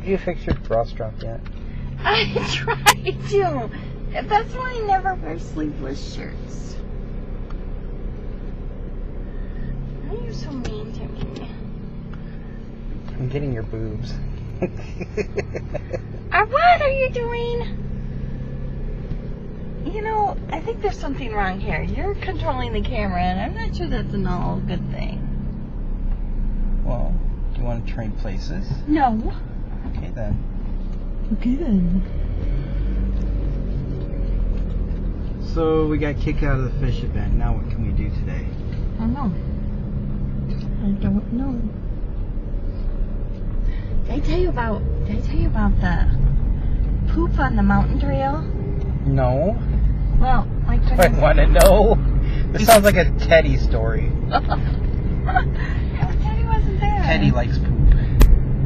Did you fix your bra strap yet? I tried to. That's why I never wear sleeveless shirts. Why are you so mean to me? I'm getting your boobs. What are you doing? You know, I think there's something wrong here. You're controlling the camera, and I'm not sure that's an all good thing. Well, do you want to trade places? No. Okay then. Okay then. So we got kicked out of the fish event. Now what can we do today? I don't know. Did I tell you about the poop on the mountain trail? No. Well, my I goodness. want to know. This sounds like a Teddy story. Teddy wasn't there. Teddy likes poop.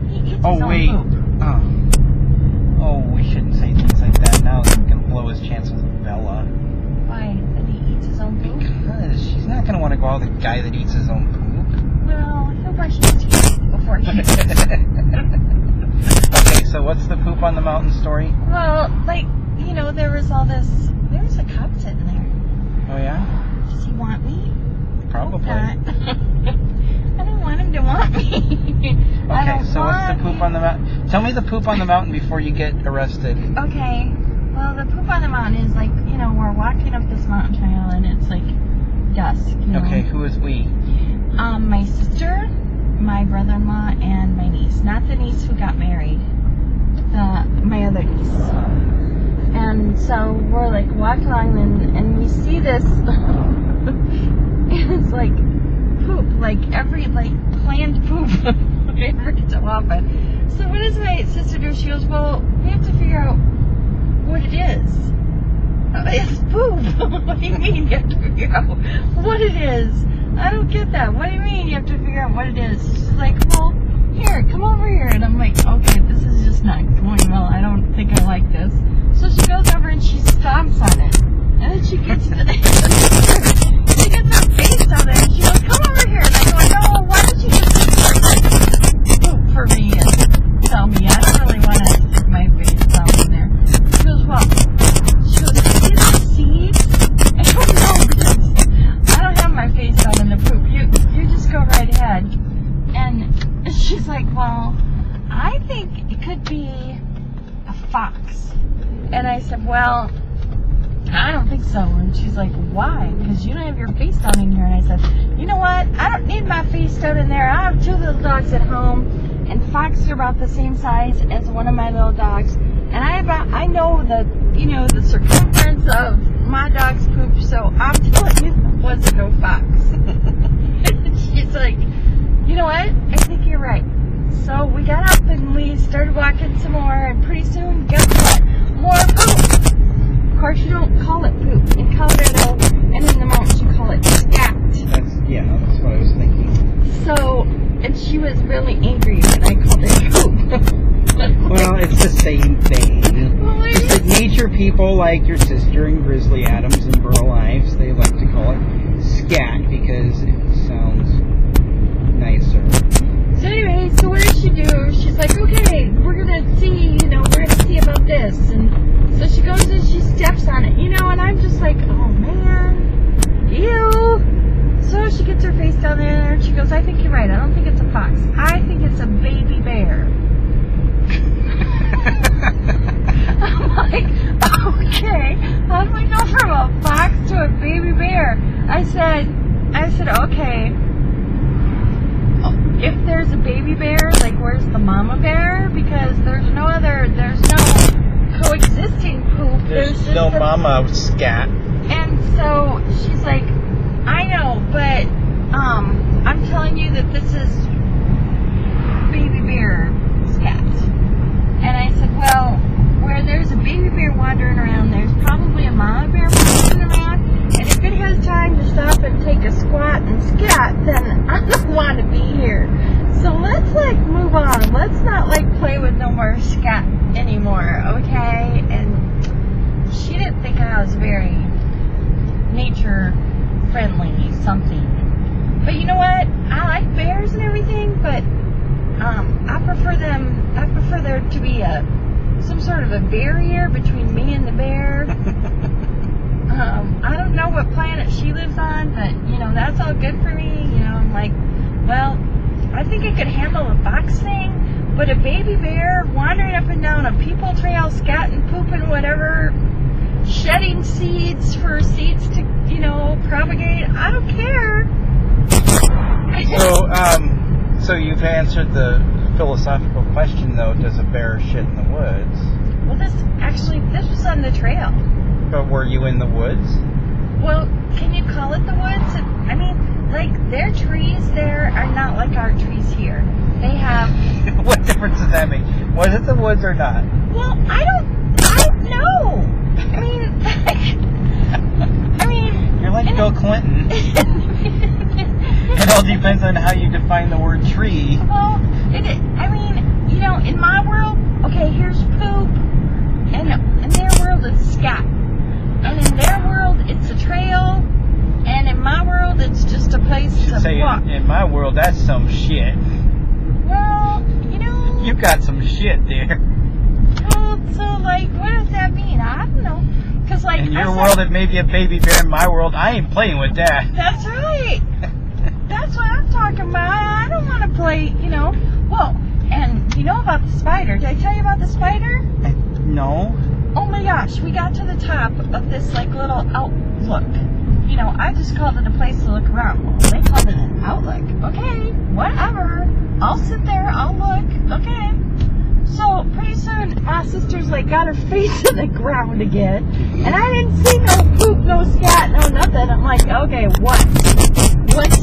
He eats his Oh own wait. poop. Oh, we shouldn't say things like that. Now it's gonna blow his chances with Bella. Why? That he eats his own poop? Because she's not gonna want to go out with a guy that eats his own poop. Well, he'll brush his teeth before he eats it. Okay, so what's the poop on the mountain story? Well, like, you know, there was a cop sitting there. Oh yeah? Does he want me? Probably. I don't want him to want me. Okay, so what's the poop on the mountain? Tell me the poop on the mountain before you get arrested. Okay, well, the poop on the mountain is like, you know, we're walking up this mountain trail and it's like dusk. You know? Okay, who is we? My sister, my brother-in-law, and my niece. Not the niece who got married. My other niece. And so we're like walking along and we see this. It's like poop, like every planned poop every so often. So what does my sister do? She goes, well, we have to figure out what it is. It's poop. What do you mean you have to figure out what it is? I don't get that. What do you mean you have to figure out what it is? She's like, well, here, come over here. And I'm like, okay, this is just not going well. I don't think I like this. So she goes over and she stomps on it. And then she gets her face on it and she goes, come over here. And I go, no, why don't you just poop for me and tell me? I don't really want to stick my face down in there. She goes, well, see the seeds? I don't know because I don't have my face down in the poop. You just go right ahead. And she's like, well, I think it could be a fox. And I said, well, I don't think so. And she's like, why? Because you don't have your face down in here. And I said, you know what? I don't need my face down in there. I have 2 little dogs at home. And foxes are about the same size as one of my little dogs. And I know the circumference of my dog's poop. So I'm telling you, there wasn't no fox. She's like, you know what? I think you're right. So we got up and we started walking some more. And pretty soon, guess what? More poop. Of course, you don't call it poop. In Colorado and in the mountains, you call it scat. That's what I was thinking. So, and she was really angry that I called it poop. Well, it's the same thing. Well, Just that nature people like your sister and Grizzly Adams and Burl Ives, they like to call it scat because it sounds nicer. So anyway, so what does she do? She's like, okay, we're gonna see about this. And so she goes and she steps on it, and I'm just like, oh man, ew. So she gets her face down there and she goes, I think you're right. I don't think it's a fox. I think it's a baby bear. I'm like, okay, how do we go from a fox to a baby bear? I said, okay. If there's a baby bear, like where's the mama bear? Because there's no coexisting poop. There's just no mama scat. And so she's like, I know, but I'm telling you that this is baby bear scat. And I said, well, where there's a baby bear wandering around, there's probably a mama bear wandering around. And if it has time to stop and take a squat and scat, then I don't want to be here. So let's move on. Let's not play with no more scat anymore, okay? And she didn't think I was very nature friendly something. But you know what? I like bears and everything, but I prefer there to be some sort of a barrier between me and the bear. I don't know what planet she lives on, but, that's all good for me. I'm like, well, I think I could handle a box thing, but a baby bear wandering up and down a people trail, scatting, pooping, whatever, shedding seeds for seeds to, propagate, I don't care. So you've answered the philosophical question, though, does a bear shit in the woods? Well, this was on the trail. But were you in the woods? Well, can you call it the woods? I mean, their trees there are not like our trees here. They have... What difference does that make? Was it the woods or not? Well, I don't know. I mean... You're like Bill Clinton. It all depends on how you define the word tree. Well, in my world, okay, here's poop, and in their world it's scat. And in their world, it's a trail, and in my world, it's just a place to walk. In my world, that's some shit. Well, You got some shit there. Well, so, what does that mean? I don't know. Because, in your world, it may be a baby bear. In my world, I ain't playing with that. That's right. That's what I'm talking about. I don't want to play, Well, and you know about the spider. Did I tell you about the spider? No. Oh my gosh, we got to the top of this little outlook. I just called it a place to look around. Well, they called it an outlook. Okay, whatever. I'll sit there, I'll look. Okay. So pretty soon my sister's got her face in the ground again. And I didn't see no poop, no scat, no nothing. I'm like, okay, what's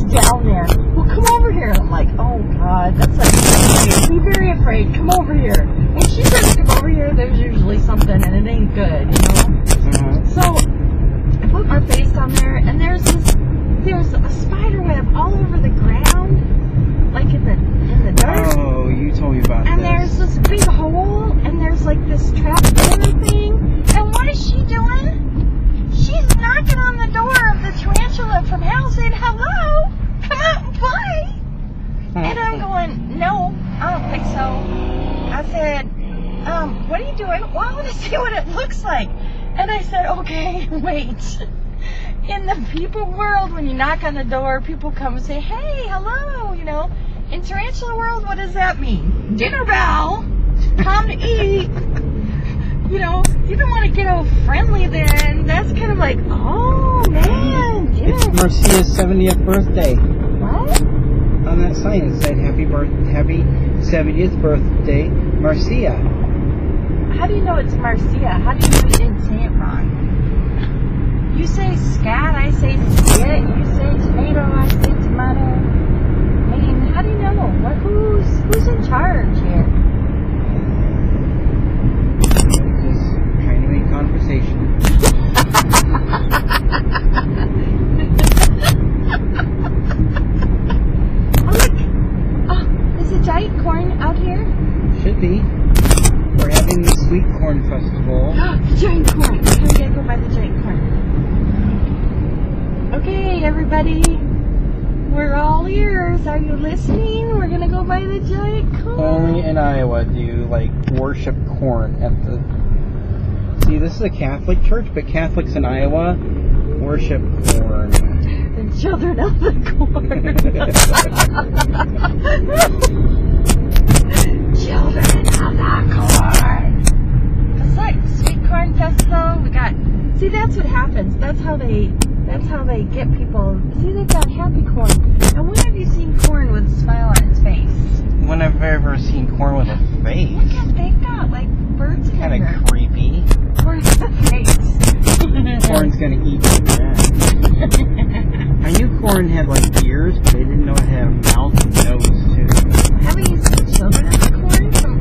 down there? Well, come over here. I'm like, oh God, that's be very afraid. Come over here. When she says come over here, there's usually something and it ain't good, Mm-hmm. So I put my face down there and there's a spider web all over the ground, in the dirt. Oh, you told me about and this. There's this big hole and there's this trap door thing. And what is she doing? She's knocking on the door of the tarantula from hell saying, hello, come out and play. And I'm going, no, I don't think so. I said, what are you doing? Well, I want to see what it looks like. And I said, okay, wait. In the people world, when you knock on the door, people come and say, hey, hello, In tarantula world, what does that mean? Dinner bell, come to eat. You don't want to get all friendly then. That's kind of oh, man. It's Marcia's 70th birthday. What? On that sign it said, happy 70th birthday, Marcia. How do you know it's Marcia? How do you know you didn't say it wrong? You say scat, I say skit. You say tomato, I say tomato. I mean, how do you know? Who's in charge here? Just trying to make conversation. Oh, look! Oh, there's a giant corn out here. Should be. We're having the Sweet Corn Festival. The giant corn. Okay, we gotta go by the giant corn. Okay, everybody. We're all ears. Are you listening? We're gonna go by the giant corn. Only in Iowa do you worship corn at the... See, this is a Catholic church, but Catholics in Iowa worship corn. The children of the corn. Children of the corn. It's Sweet Corn Festival. We got... See, that's what happens. That's how they get people. See, they've got happy corn. And when have you seen corn with a smile on its face? When have I ever seen corn with a face? Look at, they've got birds in Kind of creepy. Corn with a face. Corn's gonna eat you. I knew corn had ears, but I didn't know it had a mouth and nose too. Haven't you seen children of the corn from